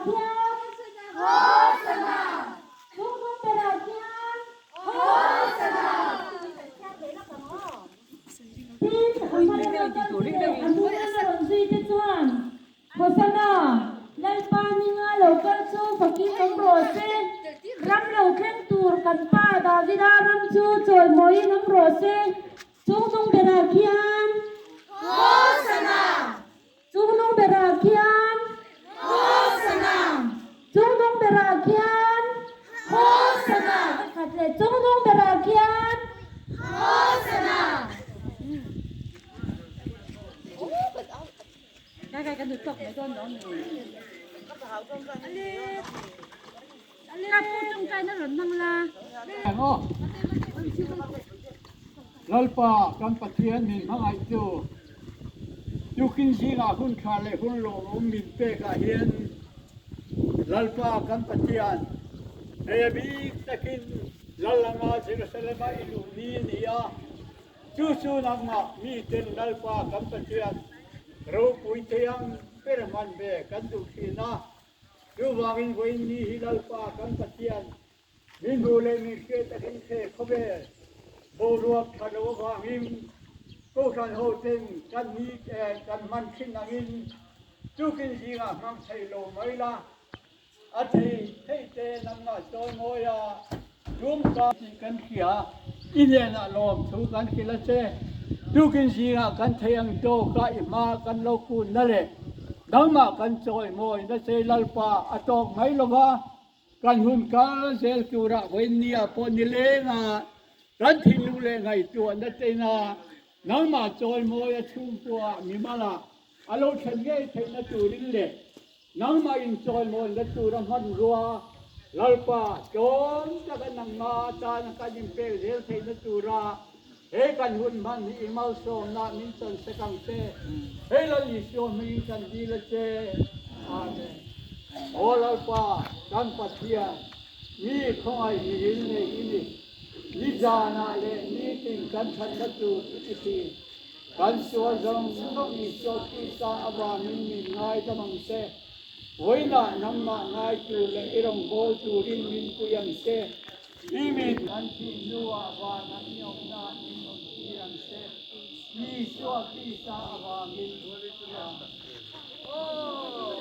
Berakian, Hosanna. Sungguh Berakian, Hosanna. Tin Amerika Amerika suy cho chuan Hosanna. Lai pa ni nga local chu phaki nom ro se ram lo khen tur kan pa Davida ram chu choi moi nom ro se chung tung Berakian, Hosanna. Chung tung Berakian, Hosanna. Chung tung Berakian, Hosanna. Khát le chung tung Berakian, Hosanna. Cái được cọc này con đó Cặp cô trong trai nó lớn năng la lalpa kan pathian min hangai chu kin singa hun kha le hun lo min pe ka hian lalpa kan pathian ebi takin lalanga jerusalem ilu ni nia chu nangma mi ten lalpa kan pathian ro pui tiang perman be kan du khina ru wangin voin ni lalpa kan pathian min hu le mi ke takin khe khobe bồ ruột thà đồ vàng im cô thằng hồ tình căn ní căn man khinh năng in chú kinh gì à mang thầy lồ mấy la à thầy tê nằm mà trôi ngồi à chúng ta chỉ căn kia in lên là lòm chú căn kia là xe chú kinh gì à căn thầy ăn trâu cái mà căn lâu cùn nè lệ đắng mà căn trôi mồi nó xe lalpa à trâu mấy lô ba căn hun cá xe chú ra với nia po ni lê na rắn thìn lưu lệ ngày tuần đất tây na nắng mà trôi môi chung tua mi mà là alo chân nghe thấy nó chủ đi lệ nắng mà in trôi môi đất tu ram hân rùa lalpa trốn cho cái nắng mà ta nó cái nhìn bề dễ thấy nó chủ ra hễ căn hun man ni mau so na min chân sẽ căng xe hễ là lý so mi chân đi là xe amen ô lalpa căn pathian mi không ai nhìn này ini ni jana le ni tin kan than na tu ti kan so jong no ni so ti sa awa min ngai ta mang se voina nam ma ngai tu le irong bol tu rin min ku yang se ni min an ti nu awa na nyong na min on ti yang se ni so ti sa awa min oh